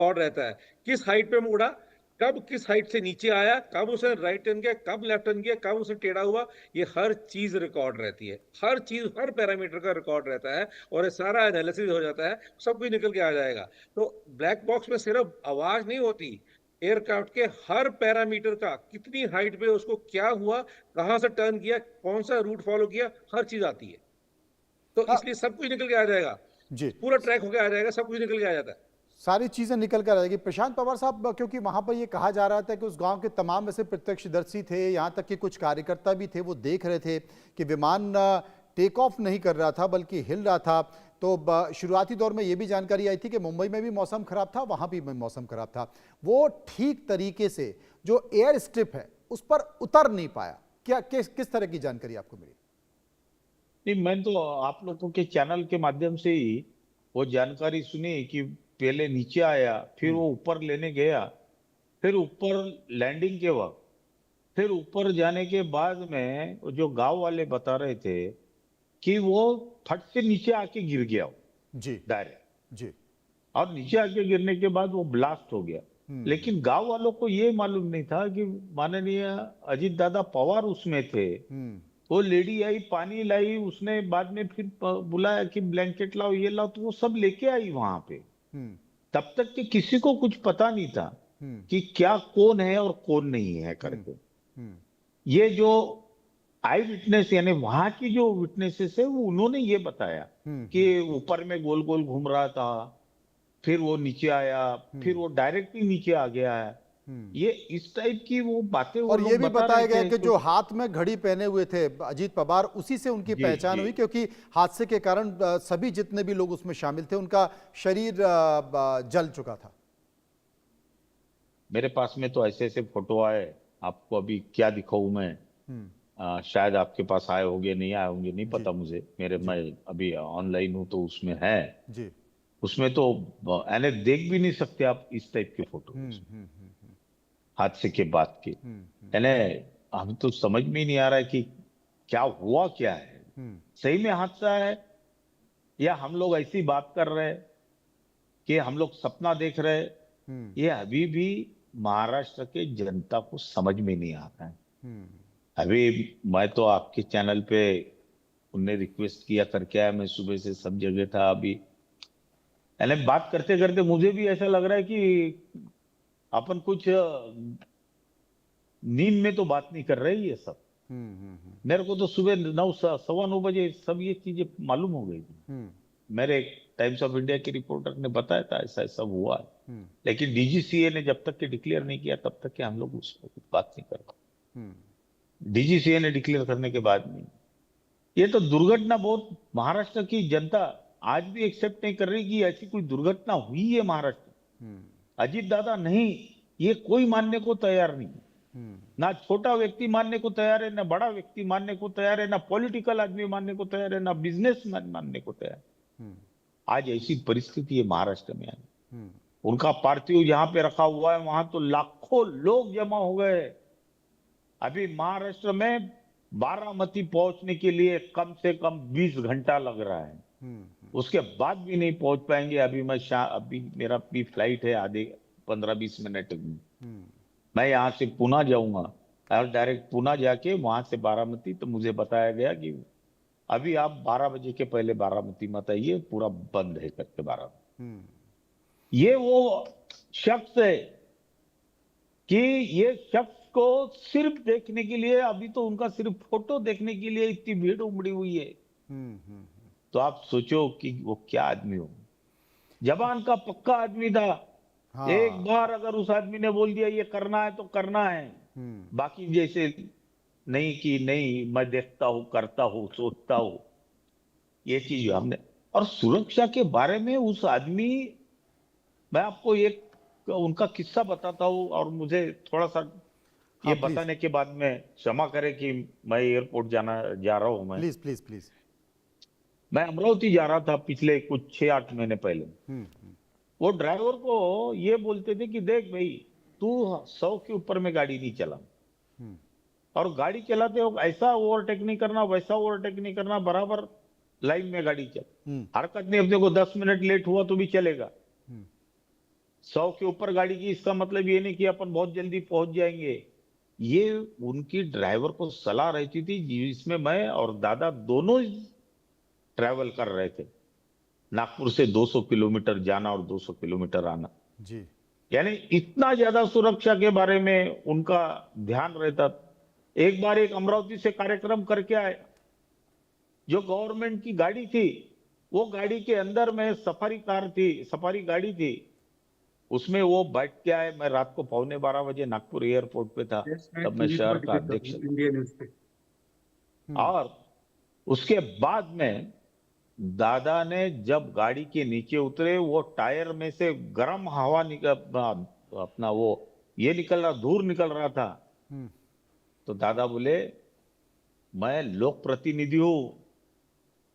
और रहता है, किस हाइट पे मुड़ा, कब किस हाइट से नीचे आया, कब उसने राइट टर्न किया, कब लेफ्ट टर्न किया, कब उसने टेढ़ा हुआ, ये हर चीज रिकॉर्ड रहती है, हर चीज, हर पैरामीटर का रिकॉर्ड रहता है, और ये सारा एनालिसिस हो जाता है, सब कुछ निकल के आ जाएगा। तो ब्लैक बॉक्स में सिर्फ आवाज नहीं होती, एयरक्राफ्ट के हर पैरामीटर का, कितनी हाइट पे उसको क्या हुआ, कहां से टर्न किया, कौन सा रूट फॉलो किया, हर चीज आती है। तो हाँ इसलिए सब कुछ निकल के आ जाएगा, जी, पूरा ट्रैक होके आ जाएगा, सब कुछ निकल के आ जाता है। सारी चीजें निकल कर आएगी। प्रशांत पवार साहब, क्योंकि वहां पर ये कहा जा रहा था कि उस गांव के तमाम ऐसे प्रत्यक्षदर्शी थे, यहां तक कि कुछ कार्यकर्ता भी थे, वो देख रहे थे कि विमान टेक ऑफ नहीं कर रहा था बल्कि हिल रहा था। तो शुरुआती दौर में ये भी जानकारी आई थी कि मुंबई में भी मौसम खराब था, वहां भी मौसम खराब था, वो ठीक तरीके से जो एयर स्ट्रिप है उस पर उतर नहीं पाया। क्या किस तरह की जानकारी आपको मिली? नहीं, मैं तो आप लोगों के चैनल के माध्यम से ही वो जानकारी सुनी कि पहले नीचे आया, फिर वो ऊपर लेने गया, फिर ऊपर लैंडिंग के वक्त, फिर ऊपर जाने के बाद में वो जो गांव वाले बता रहे थे कि वो फट से नीचे आके गिर गया जी डायरेक्ट, जी। और नीचे आके गिरने के बाद वो ब्लास्ट हो गया। लेकिन गांव वालों को ये मालूम नहीं था कि माननीय अजीत दादा पवार उसमें थे। हम्म वो लेडी आई, पानी लाई, उसने बाद में फिर बुलाया कि ब्लैंकेट लाओ, ये लाओ, तो वो सब लेके आई वहां पे। हम्म तब तक कि किसी को कुछ पता नहीं था हम्म कि क्या कौन है और कौन नहीं है हम्म करके। हम्म ये जो आई विटनेस यानी वहां की जो विटनेसेस है, वो उन्होंने ये बताया कि हम्म ऊपर में गोल गोल घूम रहा था, फिर वो नीचे आया, फिर हम्म वो डायरेक्ट ही नीचे आ गया है। हम्म। ये इस टाइप की वो बातें वो और ये लोग भी बता बताया रहे गया थे। कि जो हाथ में घड़ी पहने हुए थे अजीत पवार, उसी से उनकी जी पहचान जी। हुई, क्योंकि हादसे के कारण सभी जितने भी लोग उसमें शामिल थे उनका शरीर जल चुका था। मेरे पास में तो ऐसे ऐसे फोटो आए, आपको अभी क्या दिखाऊं मैं। हम्म। शायद आपके पास आए होंगे, नहीं आए होंगे, नहीं जी पता मुझे। मेरे जी मैं अभी ऑनलाइन हूं तो उसमें है। जी। उसमें तो यानी देख भी नहीं सकते आप इस टाइप के फोटो उसमें, हादसे के बाद के। हम्म यानी हम तो समझ में ही नहीं आ रहा है कि क्या हुआ क्या है, हम्म सही में हादसा है या हम लोग ऐसी बात कर रहे हैं कि हम लोग सपना देख रहे हैं। हम्म ये अभी भी महाराष्ट्र के जनता को समझ में नहीं आ रहा है। हम्म अभी मैं तो आपके चैनल पे उनने रिक्वेस्ट किया करके आया, मैं सुबह से सब जगह था। अभी यानी बात करते करते मुझे भी ऐसा लग रहा है कि अपन कुछ नींद में तो बात नहीं कर रहे ये सब। हम्म मेरे को तो सुबह 9 सवा 9 बजे सब ये चीजें मालूम हो गई थी। हम्म मेरे टाइम्स ऑफ इंडिया के रिपोर्टर ने बताया था ऐसा ऐसा हुआ है। हम्म लेकिन डीजीसीए ने जब तक के डिक्लेयर नहीं किया तब तक के हम लोग उस पर कुछ बात नहीं कर पाए। हम्म डीजीसीए ने डिक्लेयर करने के बाद नहीं। ये तो दुर्घटना बहुत, महाराष्ट्र की जनता आज भी एक्सेप्ट नहीं कर रही कि ऐसी कोई दुर्घटना हुई है महाराष्ट्र। हम्म अजीत दादा नहीं, ये कोई मानने को तैयार नहीं। हम्म ना छोटा व्यक्ति मानने को तैयार है, ना बड़ा व्यक्ति मानने को तैयार है, ना पॉलिटिकल आदमी मानने को तैयार है, ना बिजनेसमैन मानने को तैयार है। हम्म आज ऐसी परिस्थिति है महाराष्ट्र में आई। हम्म उनका पार्थिव जहां पे रखा हुआ है वहां तो लाखों लोग जमा हो गए। अभी महाराष्ट्र में बारामती पहुंचने के लिए कम से कम 20 घंटा लग रहा है। उसके बाद भी नहीं पहुंच पाएंगे। अभी अभी मेरा भी फ्लाइट है आधे 15-20 मिनट में। मैं यहाँ से पुणे जाऊंगा और डायरेक्ट पुणे जाके वहां से बारामती, तो मुझे बताया गया कि अभी आप 12 बजे के पहले बारामती मत आइए, पूरा बंद है करके बारामती। हम्म ये वो शख्स है कि ये शख्स को सिर्फ देखने के लिए, अभी तो उनका सिर्फ फोटो देखने के लिए इतनी भीड़ उमड़ी हुई है। हम्म। तो आप सोचो कि वो क्या आदमी हो। जबान का पक्का आदमी था। एक हाँ। बार अगर उस आदमी ने बोल दिया ये करना है तो करना है। हम्म बाकी जैसे नहीं कि नहीं, मैं देखता हूं, करता हूं, सोचता हूं, ये चीज हमने। और सुरक्षा के बारे में उस आदमी, मैं आपको एक उनका किस्सा बताता हूँ, और मुझे थोड़ा सा हाँ ये प्लीज बताने के बाद में क्षमा करें कि मैं एयरपोर्ट जा रहा हूं। मैं प्लीज प्लीज प्लीज। मैं अमरावती जा रहा था पिछले कुछ 6-8 महीने पहले। हम्म वो ड्राइवर को ये बोलते थे कि देख भाई, तू 100 के ऊपर में गाड़ी नहीं चला, हम्म और गाड़ी चलाते हो ऐसा ओवरटेक नहीं करना, वैसा ओवरटेक नहीं करना, बराबर लाइन में गाड़ी चल। हम्म हरकत नहीं, अपने को 10 मिनट लेट हुआ तो भी चलेगा। हम्म 100 के ऊपर गाड़ी की, इसका मतलब ये नहीं कि अपन बहुत जल्दी पहुंच जाएंगे। ये उनकी ड्राइवर को सलाह रहती थी, जिसमें मैं और दादा दोनों ट्रैवल कर रहे थे। नागपुर से 200 किलोमीटर जाना और 200 किलोमीटर आना, जी। यानी इतना ज्यादा सुरक्षा के बारे में उनका ध्यान रहता। एक बार एक अमरावती से कार्यक्रम करके आए, जो गवर्नमेंट की गाड़ी थी, वो गाड़ी के अंदर में सफारी कार थी, सफारी गाड़ी थी, उसमें वो बैठ के आए। मैं रात को 11:15 बजे नागपुर एयरपोर्ट पे था, तब मैं शहर का अध्यक्ष था। इंडिया न्यूज पे। और उसके बाद में दादा ने जब गाड़ी के नीचे उतरे, वो टायर में से गर्म हवा निकल, अपना वो ये निकल रहा, धूल निकल रहा था। तो दादा बोले, मैं लोक प्रतिनिधि हूं,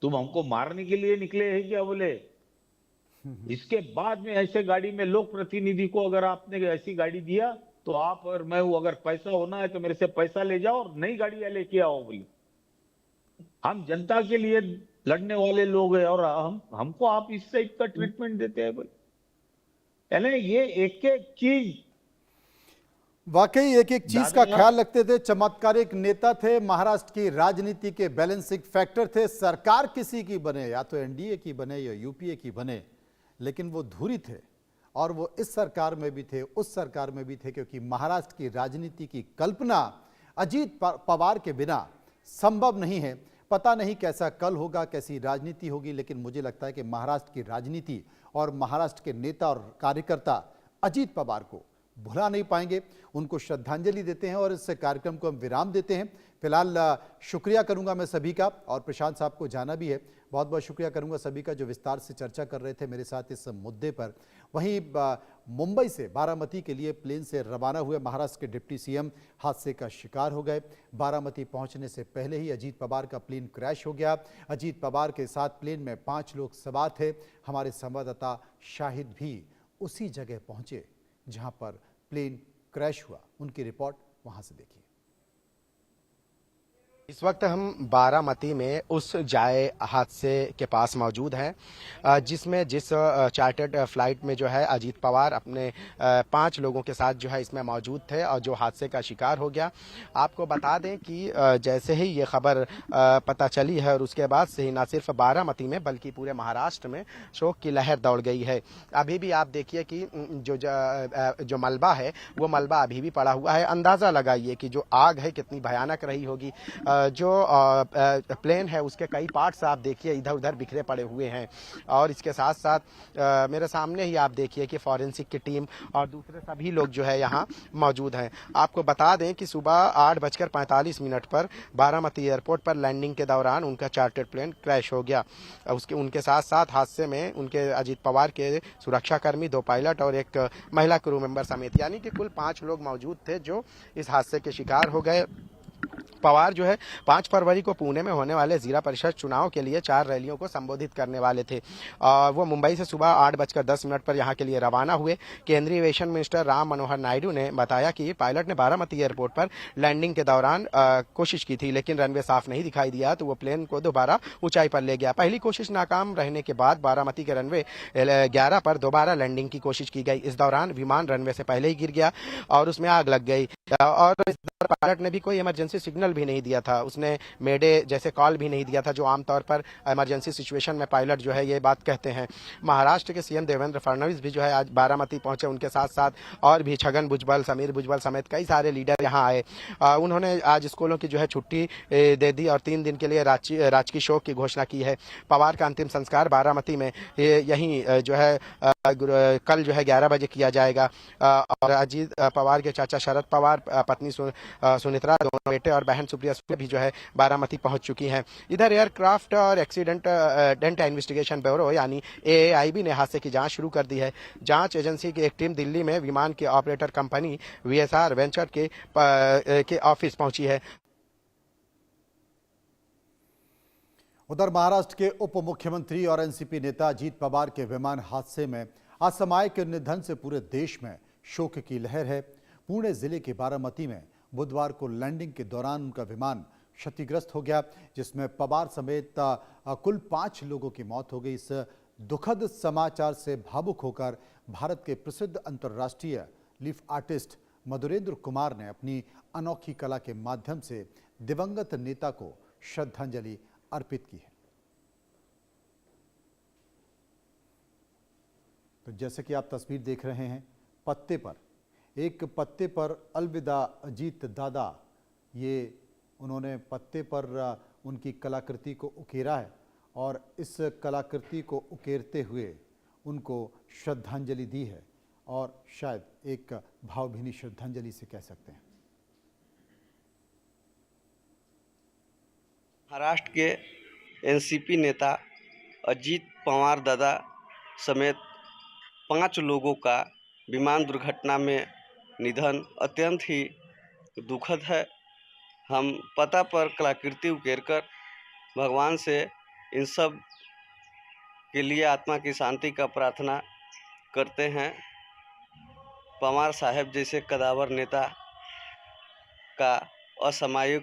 तुम हमको मारने के लिए निकले हैं क्या? बोले, इसके बाद में ऐसे गाड़ी में लोक प्रतिनिधि को अगर आपने ऐसी गाड़ी दिया तो आप और मैं हूं, अगर पैसा होना है तो मेरे से पैसा ले जाओ और नई गाड़ियां लेके आओ। बोली, हम जनता के लिए लड़ने वाले लोग हैं और हमको आप इस टाइप का ट्रीटमेंट देते हैं। बोले, यानी ये एक एक चीज वाकई एक एक चीज का दादा ख्याल रखते थे। चमत्कारिक नेता थे, महाराष्ट्र की राजनीति के बैलेंसिंग फैक्टर थे। सरकार किसी की बने, या तो एनडीए की बने या यूपीए की बने, लेकिन वो धुरी थे। और वो इस सरकार में भी थे, उस सरकार में भी थे, क्योंकि महाराष्ट्र की राजनीति की कल्पना अजीत पवार के बिना संभव नहीं है। पता नहीं कैसा कल होगा, कैसी राजनीति होगी, लेकिन मुझे लगता है कि महाराष्ट्र की राजनीति और महाराष्ट्र के नेता और कार्यकर्ता अजीत पवार को भुला नहीं पाएंगे। उनको श्रद्धांजलि देते हैं और इस कार्यक्रम को हम विराम देते हैं। फिलहाल शुक्रिया करूंगा मैं सभी का, और प्रशांत साहब को जाना भी है, बहुत बहुत शुक्रिया करूंगा सभी का जो विस्तार से चर्चा कर रहे थे मेरे साथ इस मुद्दे पर। वहीं मुंबई से बारामती के लिए प्लेन से रवाना हुए महाराष्ट्र के डिप्टी सीएम हादसे का शिकार हो गए। बारामती पहुंचने से पहले ही अजीत पवार का प्लेन क्रैश हो गया। अजीत पवार के साथ प्लेन में 5 लोग सवार थे। हमारे संवाददाता शाहिद भी उसी जगह पहुंचे जहां पर प्लेन क्रैश हुआ। उनकी रिपोर्ट वहां से देखिए। इस वक्त हम बारामती में उस जाए हादसे के पास मौजूद हैं जिसमें जिस चार्टर्ड फ्लाइट में जो है अजीत पवार अपने 5 लोगों के साथ जो है इसमें मौजूद थे और जो हादसे का शिकार हो गया। आपको बता दें कि जैसे ही ये खबर पता चली है और उसके बाद से ही न सिर्फ बारामती में बल्कि पूरे महाराष्ट्र में शोक की लहर दौड़ गई है। अभी भी आप देखिए कि जो मलबा है वो मलबा अभी भी पड़ा हुआ है। अंदाज़ा लगाइए कि जो आग है कितनी भयानक रही होगी। जो प्लेन है उसके कई पार्ट्स आप देखिए इधर उधर बिखरे पड़े हुए हैं। और इसके साथ साथ मेरे सामने ही आप देखिए कि फॉरेंसिक की टीम और दूसरे सभी लोग जो है यहाँ मौजूद हैं। आपको बता दें कि सुबह 8:45 पर बारामती एयरपोर्ट पर लैंडिंग के दौरान उनका चार्टर्ड प्लेन क्रैश हो गया। उनके साथ साथ हादसे में उनके अजीत पवार के सुरक्षाकर्मी, 2 पायलट और एक महिला क्रू मेंबर समेत यानी कि कुल 5 लोग मौजूद थे जो इस हादसे के शिकार हो गए। पवार जो है 5 फरवरी को पुणे में होने वाले जिला परिषद चुनाव के लिए 4 रैलियों को संबोधित करने वाले थे। वो मुंबई से सुबह 8:10 पर यहां के लिए रवाना हुए। केंद्रीय एविएशन मिनिस्टर राम मनोहर नायडू ने बताया कि पायलट ने बारामती एयरपोर्ट पर लैंडिंग के दौरान कोशिश की थी, लेकिन रनवे साफ नहीं दिखाई दिया तो वो प्लेन को दोबारा ऊंचाई पर ले गया। पहली कोशिश नाकाम रहने के बाद बारामती के रनवे 11 पर दोबारा लैंडिंग की कोशिश की गई। इस दौरान विमान रनवे से पहले ही गिर गया और उसमें आग लग गई। और इस दौरान पायलट ने भी कोई इमरजेंसी सिग्नल भी नहीं दिया था, उसने मेडे जैसे कॉल भी नहीं दिया था, जो आमतौर पर इमरजेंसी सिचुएशन में पायलट जो है ये बात कहते हैं। महाराष्ट्र के सीएम देवेंद्र फडणवीस भी जो है आज बारामती पहुंचे। उनके साथ साथ और भी छगन भुजबल, समीर भुजबल समेत कई सारे लीडर यहां आए। उन्होंने आज स्कूलों की जो है छुट्टी दे दी और 3 दिन के लिए राजकीय शोक की घोषणा की है। पवार का अंतिम संस्कार बारामती में यहीं जो है कल जो है 11 बजे किया जाएगा। और अजीत पवार के चाचा शरद पवार, पत्नी सुनित्रा, दोनों बेटे और बहन सुप्रिया भी जो है बारामती पहुंच चुकी हैं। इधर एयरक्राफ्ट और एक्सीडेंट इन्वेस्टिगेशन ब्यूरो यानी AAIB ने हादसे की जांच शुरू कर दी है। जांच एजेंसी की एक टीम दिल्ली में विमान के ऑपरेटर कंपनी VSR वेंचर के ऑफिस पहुंची है। उधर महाराष्ट्र के उप मुख्यमंत्री और एनसीपी नेता अजीत पवार के विमान हादसे में असामयिक निधन से पूरे देश में शोक की लहर है। पुणे जिले के बारामती में बुधवार को लैंडिंग के दौरान उनका विमान क्षतिग्रस्त हो गया, जिसमें पवार समेत कुल 5 लोगों की मौत हो गई। इस दुखद समाचार से भावुक होकर भारत के प्रसिद्ध अंतर्राष्ट्रीय लीफ आर्टिस्ट मधुरेंद्र कुमार ने अपनी अनोखी कला के माध्यम से दिवंगत नेता को श्रद्धांजलि अर्पित की है। तो जैसे कि आप तस्वीर देख रहे हैं, पत्ते पर, एक पत्ते पर अलविदा अजीत दादा, ये उन्होंने पत्ते पर उनकी कलाकृति को उकेरा है और इस कलाकृति को उकेरते हुए उनको श्रद्धांजलि दी है और शायद एक भावभीनी श्रद्धांजलि से कह सकते हैं। महाराष्ट्र के एनसीपी नेता अजीत पवार दादा समेत 5 लोगों का विमान दुर्घटना में निधन अत्यंत ही दुखद है। हम पता पर कलाकृति उकेरकर भगवान से इन सब के लिए आत्मा की शांति का प्रार्थना करते हैं। पवार साहब जैसे कदावर नेता का असामयिक